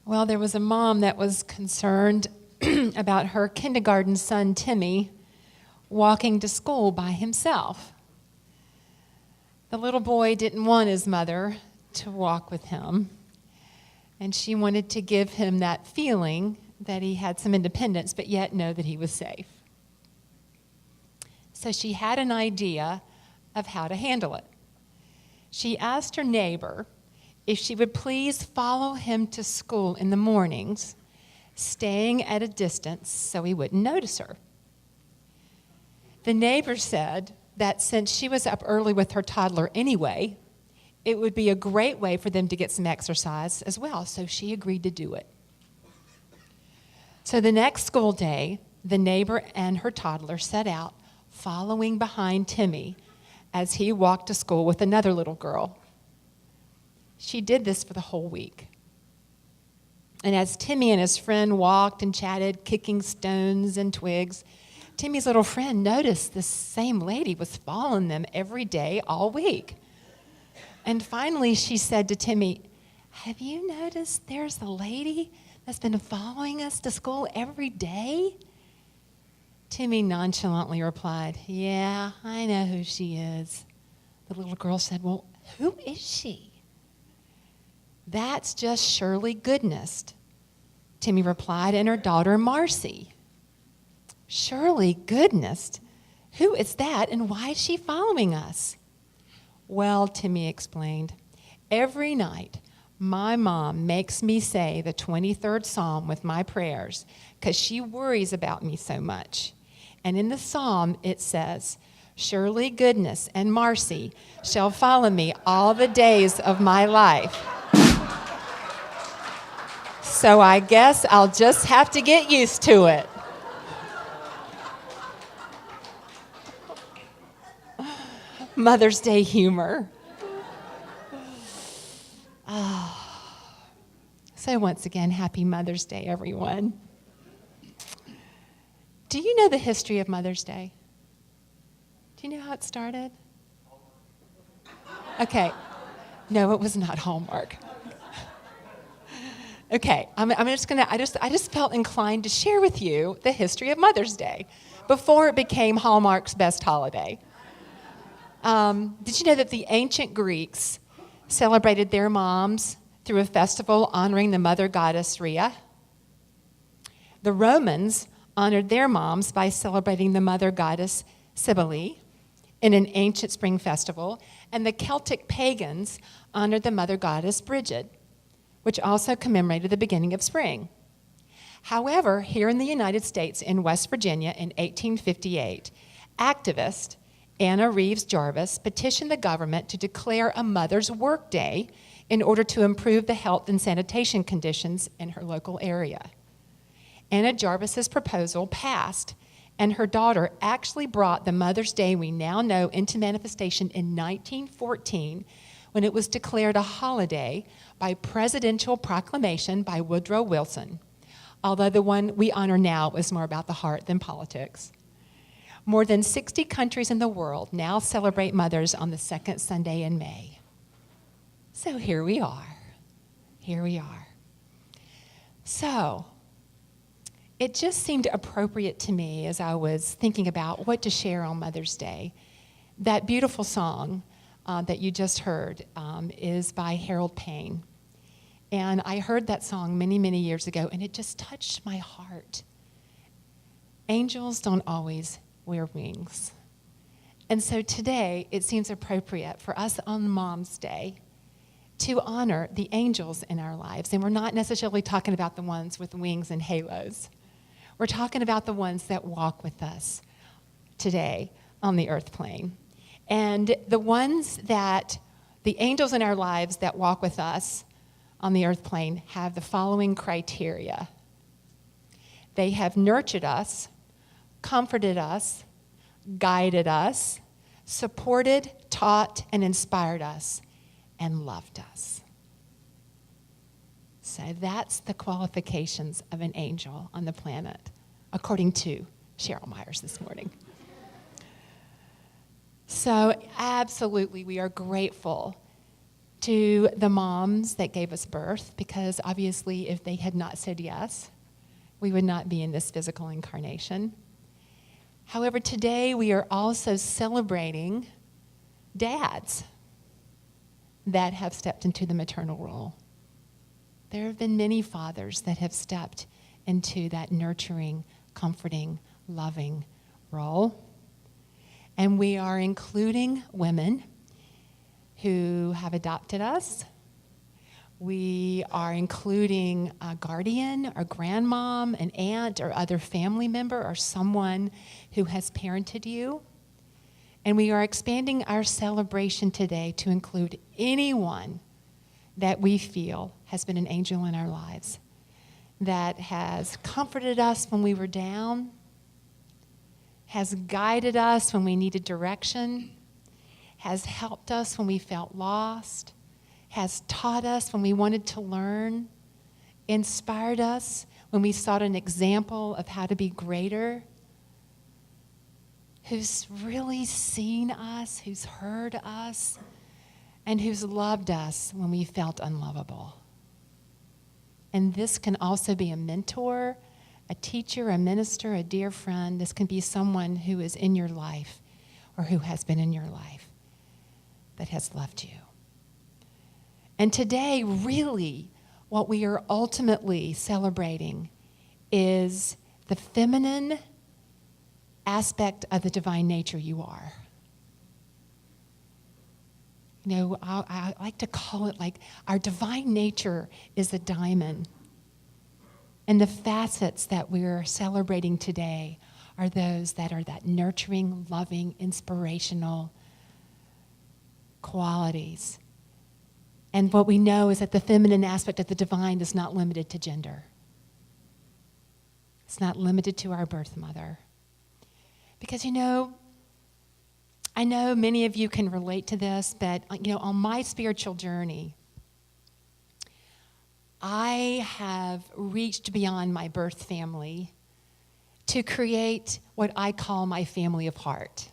Well, there was a mom that was concerned about her kindergarten son, Timmy, walking to school by himself. The little boy didn't want his mother to walk with him, and she wanted to give him that feeling that he had some independence, but yet know that he was safe. So she had an idea of how to handle it. She asked her neighbor if she would please follow him to school in the mornings, staying at a distance so he wouldn't notice her. The neighbor said that since she was up early with her toddler anyway, it would be a great way for them to get some exercise as well, so she agreed to do it. So the next school day, the neighbor and her toddler set out, following behind Timmy as he walked to school with another little girl. She did this for the whole week. And as Timmy and his friend walked and chatted, kicking stones and twigs, Timmy's little friend noticed this same lady was following them every day all week. And finally she said to Timmy, "Have you noticed there's a lady that's been following us to school every day?" Timmy nonchalantly replied, "Yeah, I know who she is." The little girl said, "Well, who is she?" "That's just Shirley Goodness," Timmy replied, "and her daughter Marcy." "Shirley Goodness? Who is that, and why is she following us?" "Well," Timmy explained, "every night my mom makes me say the 23rd Psalm with my prayers because she worries about me so much. And in the psalm it says, 'Surely goodness and mercy shall follow me all the days of my life.' So I guess I'll just have to get used to it." Mother's Day humor. So once again, happy Mother's Day, everyone. Do you know the history of Mother's Day? Do you know how it started? Okay. No, it was not Hallmark. Okay, I just felt inclined to share with you the history of Mother's Day before it became Hallmark's best holiday. Did you know that the ancient Greeks celebrated their moms through a festival honoring the mother goddess Rhea? The Romans honored their moms by celebrating the mother goddess Cybele in an ancient spring festival, and the Celtic pagans honored the mother goddess Brigid, which also commemorated the beginning of spring. However, here in the United States, in West Virginia in 1858, activist Anna Reeves Jarvis petitioned the government to declare a Mother's Work Day in order to improve the health and sanitation conditions in her local area. Anna Jarvis's proposal passed, and her daughter actually brought the Mother's Day we now know into manifestation in 1914 when it was declared a holiday by presidential proclamation by Woodrow Wilson, although the one we honor now is more about the heart than politics. More than 60 countries in the world now celebrate mothers on the second Sunday in May. So here we are. Here we are. So it just seemed appropriate to me as I was thinking about what to share on Mother's Day. That beautiful song that you just heard is by Harold Payne. And I heard that song many, many years ago, and it just touched my heart. Angels don't always wear wings. And so today, it seems appropriate for us on Mom's Day to honor the angels in our lives. And we're not necessarily talking about the ones with wings and halos. We're talking about the ones that walk with us today on the earth plane. And the angels in our lives that walk with us on the earth plane have the following criteria. They have nurtured us, comforted us, guided us, supported, taught, and inspired us, and loved us. So that's the qualifications of an angel on the planet, according to Sheryl Myers this morning. So absolutely, we are grateful to the moms that gave us birth, because obviously if they had not said yes, we would not be in this physical incarnation. However, today we are also celebrating dads that have stepped into the maternal role. There have been many fathers that have stepped into that nurturing, comforting, loving role. And we are including women who have adopted us. We are including a guardian, or grandmom, an aunt, or other family member, or someone who has parented you. And we are expanding our celebration today to include anyone that we feel has been an angel in our lives, that has comforted us when we were down, has guided us when we needed direction, has helped us when we felt lost, has taught us when we wanted to learn, inspired us when we sought an example of how to be greater, who's really seen us, who's heard us, and who's loved us when we felt unlovable. And this can also be a mentor, a teacher, a minister, a dear friend. This can be someone who is in your life or who has been in your life that has loved you. And today, really, what we are ultimately celebrating is the feminine aspect of the divine nature you are. You know, I like to call it like our divine nature is a diamond. And the facets that we're celebrating today are those that are that nurturing, loving, inspirational qualities. And what we know is that the feminine aspect of the divine is not limited to gender. It's not limited to our birth mother. Because, you know, I know many of you can relate to this, but, you know, on my spiritual journey, I have reached beyond my birth family to create what I call my family of heart.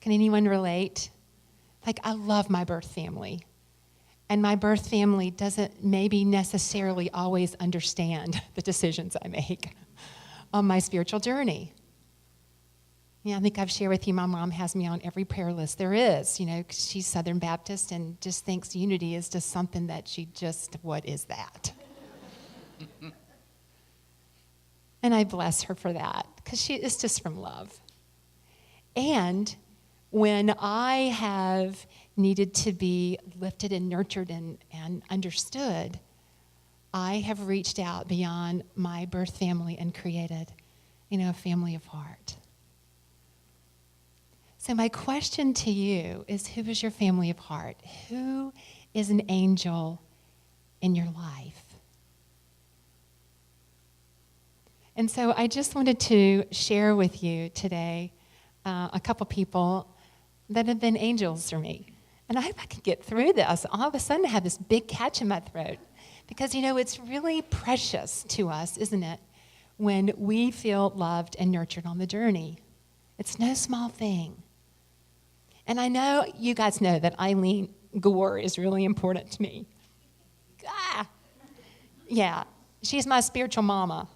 Can anyone relate? Like, I love my birth family. And my birth family doesn't maybe necessarily always understand the decisions I make on my spiritual journey. Yeah, I think I've shared with you, my mom has me on every prayer list there is, you know, 'cause she's Southern Baptist and just thinks unity is just something that what is that? And I bless her for that, because it's just from love. And when I have needed to be lifted and nurtured and understood, I have reached out beyond my birth family and created, you know, a family of heart. So my question to you is, who is your family of heart? Who is an angel in your life? And so I just wanted to share with you today a couple people that have been angels for me. And I hope I can get through this. All of a sudden I have this big catch in my throat. Because, you know, it's really precious to us, isn't it, when we feel loved and nurtured on the journey. It's no small thing. And I know you guys know that Eileen Gore is really important to me. Yeah, she's my spiritual mama.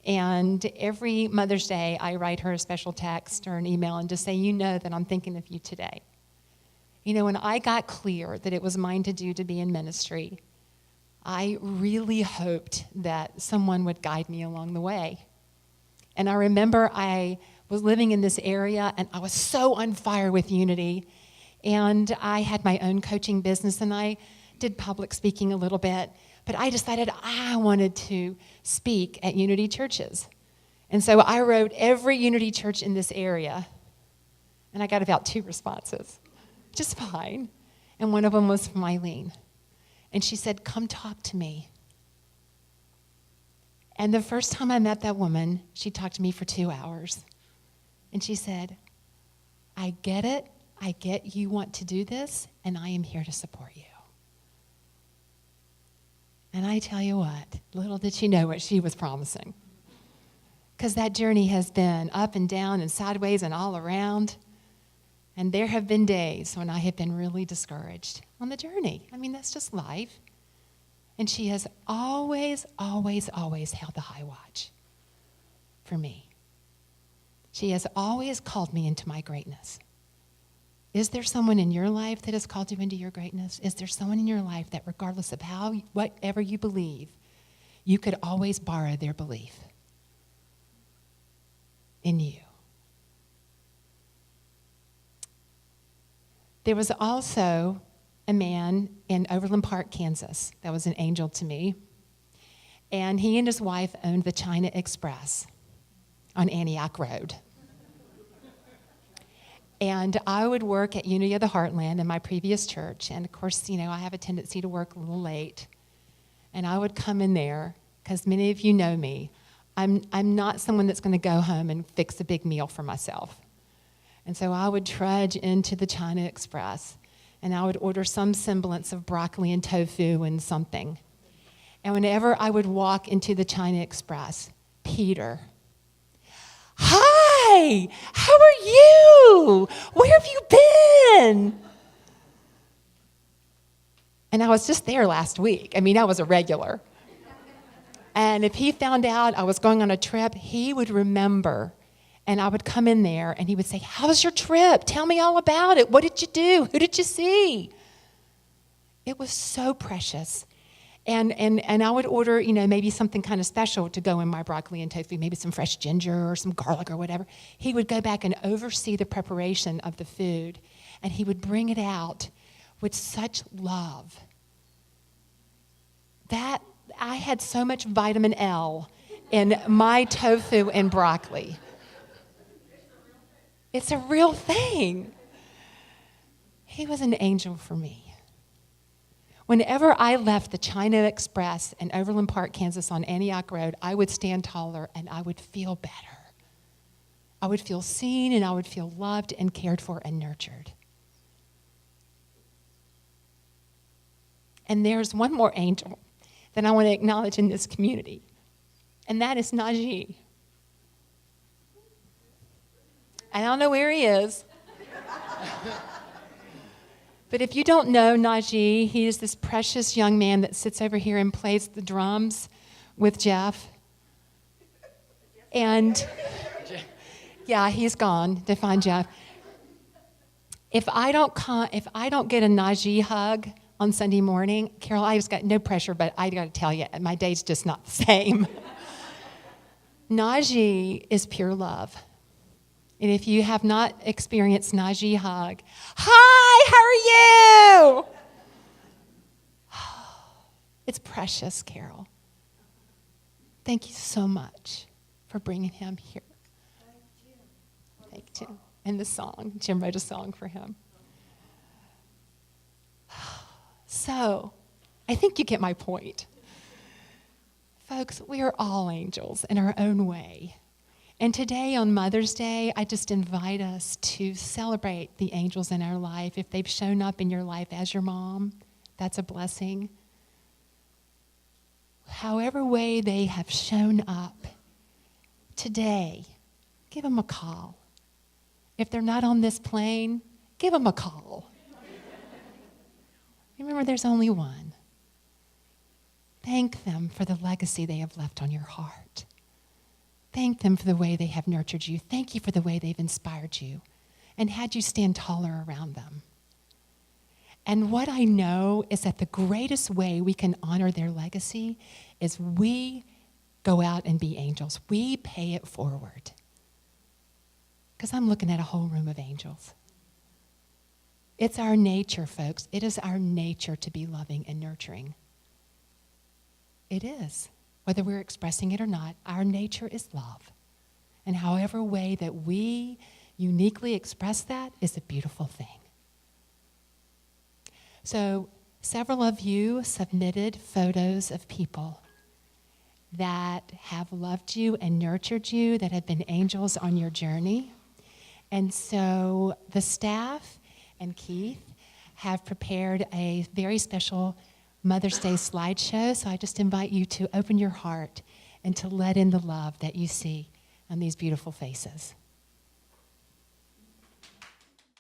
And every Mother's Day, I write her a special text or an email and just say, you know that I'm thinking of you today. You know, when I got clear that it was mine to do to be in ministry, I really hoped that someone would guide me along the way. And I remember I was living in this area and I was so on fire with unity. And I had my own coaching business and I did public speaking a little bit. But I decided I wanted to speak at Unity churches. And so I wrote every Unity church in this area. And I got about 2 responses, just fine. And one of them was from Eileen. And she said, come talk to me. And the first time I met that woman, she talked to me for 2 hours. And she said, I get it. I get you want to do this, and I am here to support you. And I tell you what, little did she know what she was promising. Because that journey has been up and down and sideways and all around. And there have been days when I have been really discouraged on the journey. I mean, that's just life. And she has always, always, always held the high watch for me. She has always called me into my greatness. Is there someone in your life that has called you into your greatness? Is there someone in your life that regardless of whatever you believe, you could always borrow their belief in you? There was also a man in Overland Park, Kansas, that was an angel to me. And he and his wife owned the China Express on Antioch Road. And I would work at Unity of the Heartland in my previous church. And of course, I have a tendency to work a little late. And I would come in there, because many of you know me, I'm not someone that's going to go home and fix a big meal for myself. And so I would trudge into the China Express, and I would order some semblance of broccoli and tofu and something. And whenever I would walk into the China Express, Peter, "Hi, how are you? Where have you been?" And I was just there last week. I mean, I was a regular. And if he found out I was going on a trip, he would remember. And I would come in there and he would say, "How was your trip? Tell me all about it. What did you do? Who did you see?" It was so precious. And I would order, maybe something kind of special to go in my broccoli and tofu, maybe some fresh ginger or some garlic or whatever. He would go back and oversee the preparation of the food, and he would bring it out with such love. That I had so much vitamin L in my tofu and broccoli. It's a real thing. He was an angel for me. Whenever I left the China Express in Overland Park, Kansas on Antioch Road, I would stand taller and I would feel better. I would feel seen and I would feel loved and cared for and nurtured. And there's one more angel that I want to acknowledge in this community, and that is Najee. I don't know where he is. But if you don't know Najee, he is this precious young man that sits over here and plays the drums with Jeff. And yeah, he's gone to find Jeff. If I don't get a Najee hug on Sunday morning, Carol, I just got no pressure, but I got to tell you, my day's just not the same. Najee is pure love. And if you have not experienced Najee hug, "Hi, how are you?" It's precious, Carol. Thank you so much for bringing him here. Thank you. And the song, Jim wrote a song for him. So, I think you get my point. Folks, we are all angels in our own way. And today on Mother's Day, I just invite us to celebrate the angels in our life. If they've shown up in your life as your mom, that's a blessing. However way they have shown up, today, give them a call. If they're not on this plane, give them a call. Remember, there's only one. Thank them for the legacy they have left on your heart. Thank them for the way they have nurtured you. Thank you for the way they've inspired you and had you stand taller around them. And what I know is that the greatest way we can honor their legacy is we go out and be angels. We pay it forward. Because I'm looking at a whole room of angels. It's our nature, folks. It is our nature to be loving and nurturing. It is. Whether we're expressing it or not, our nature is love. And however way that we uniquely express that is a beautiful thing. So several of you submitted photos of people that have loved you and nurtured you, that have been angels on your journey. And so the staff and Keith have prepared a very special Mother's Day slideshow, so I just invite you to open your heart and to let in the love that you see on these beautiful faces.